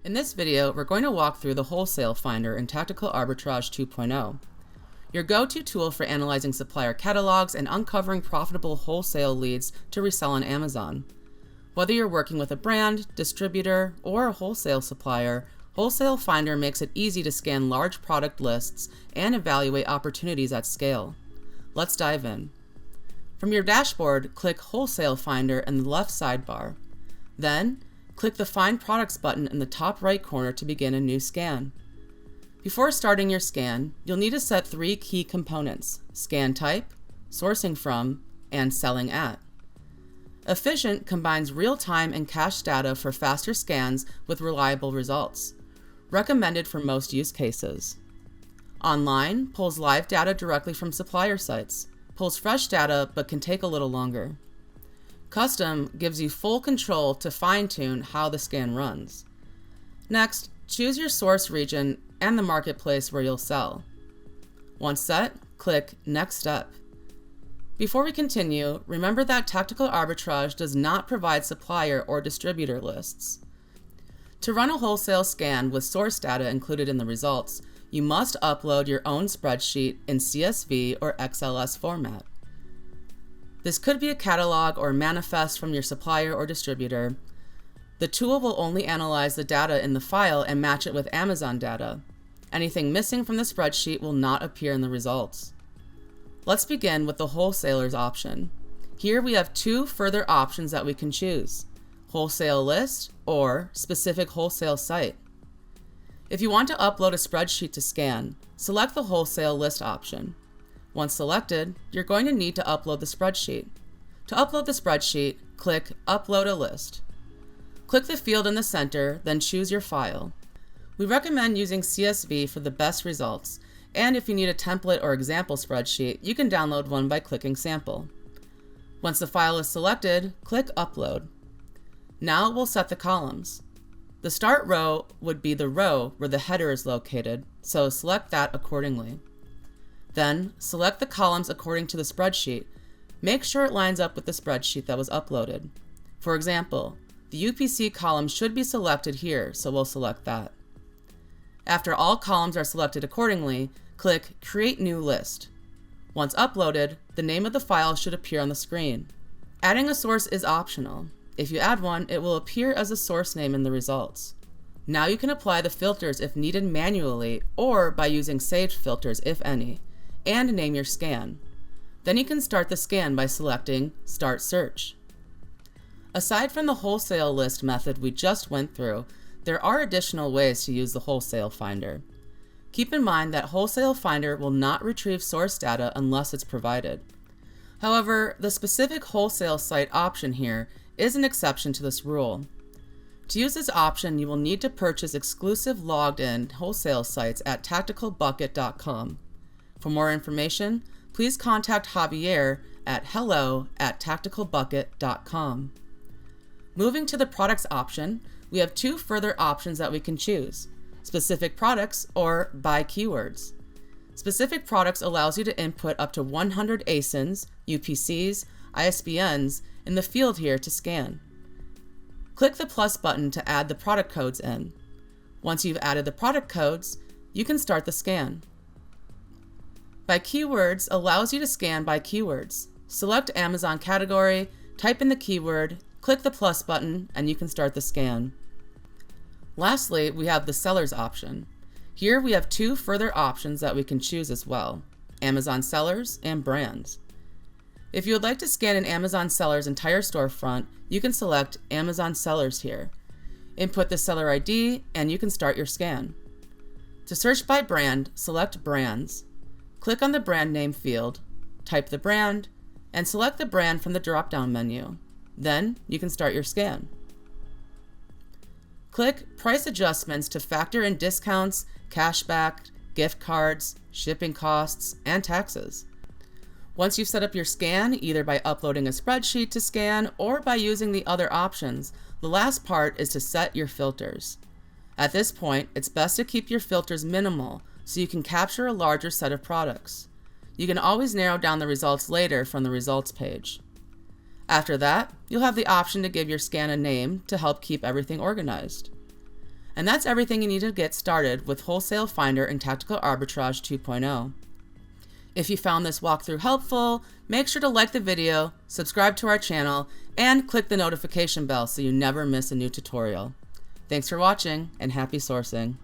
In this video, we're going to walk through the Wholesale Finder in Tactical Arbitrage 2.0, your go-to tool for analyzing supplier catalogs and uncovering profitable wholesale leads to resell on Amazon. Whether you're working with a brand, distributor, or a wholesale supplier, Wholesale Finder makes it easy to scan large product lists and evaluate opportunities at scale. Let's dive in. From your dashboard, click Wholesale Finder in the left sidebar. Then, click the Find Products button in the top right corner to begin a new scan. Before starting your scan, you'll need to set three key components: scan type, sourcing from, and selling at. Efficient combines real-time and cache data for faster scans with reliable results. Recommended for most use cases. Online pulls live data directly from supplier sites, pulls fresh data but can take a little longer. Custom gives you full control to fine-tune how the scan runs. Next, choose your source region and the marketplace where you'll sell. Once set, click Next Step. Before we continue, remember that Tactical Arbitrage does not provide supplier or distributor lists. To run a wholesale scan with source data included in the results, you must upload your own spreadsheet in CSV or XLS format. This could be a catalog or manifest from your supplier or distributor. The tool will only analyze the data in the file and match it with Amazon data. Anything missing from the spreadsheet will not appear in the results. Let's begin with the wholesalers option. Here we have two further options that we can choose: wholesale list or specific wholesale site. If you want to upload a spreadsheet to scan, select the wholesale list option. Once selected, you're going to need to upload the spreadsheet. To upload the spreadsheet, click Upload a List. Click the field in the center, then choose your file. We recommend using CSV for the best results, and if you need a template or example spreadsheet, you can download one by clicking Sample. Once the file is selected, click Upload. Now we'll set the columns. The start row would be the row where the header is located, so select that accordingly. Then, select the columns according to the spreadsheet. Make sure it lines up with the spreadsheet that was uploaded. For example, the UPC column should be selected here, so we'll select that. After all columns are selected accordingly, click Create New List. Once uploaded, the name of the file should appear on the screen. Adding a source is optional. If you add one, it will appear as a source name in the results. Now you can apply the filters if needed manually or by using saved filters if any, and name your scan. Then you can start the scan by selecting Start Search. Aside from the wholesale list method we just went through, there are additional ways to use the Wholesale Finder. Keep in mind that Wholesale Finder will not retrieve source data unless it's provided. However, the specific wholesale site option here is an exception to this rule. To use this option, you will need to purchase exclusive logged-in wholesale sites at tacticalbucket.com. For more information, please contact Javier at hello@tacticalbucket.com. Moving to the products option, we have two further options that we can choose: specific products or by keywords. Specific products allows you to input up to 100 ASINs, UPCs, ISBNs in the field here to scan. Click the plus button to add the product codes in. Once you've added the product codes, you can start the scan. By keywords allows you to scan by keywords. Select Amazon category, type in the keyword, click the plus button, and you can start the scan. Lastly, we have the sellers option. Here we have two further options that we can choose as well: Amazon sellers and brands. If you would like to scan an Amazon seller's entire storefront, you can select Amazon sellers here. Input the seller ID and you can start your scan. To search by brand, select brands. Click on the brand name field, type the brand, and select the brand from the drop-down menu. Then you can start your scan. Click Price Adjustments to factor in discounts, cashback, gift cards, shipping costs, and taxes. Once you've set up your scan, either by uploading a spreadsheet to scan or by using the other options, the last part is to set your filters. At this point, it's best to keep your filters minimal so you can capture a larger set of products. You can always narrow down the results later from the results page. After that, you'll have the option to give your scan a name to help keep everything organized. And that's everything you need to get started with Wholesale Finder and Tactical Arbitrage 2.0. If you found this walkthrough helpful, make sure to like the video, subscribe to our channel, and click the notification bell so you never miss a new tutorial. Thanks for watching, and happy sourcing.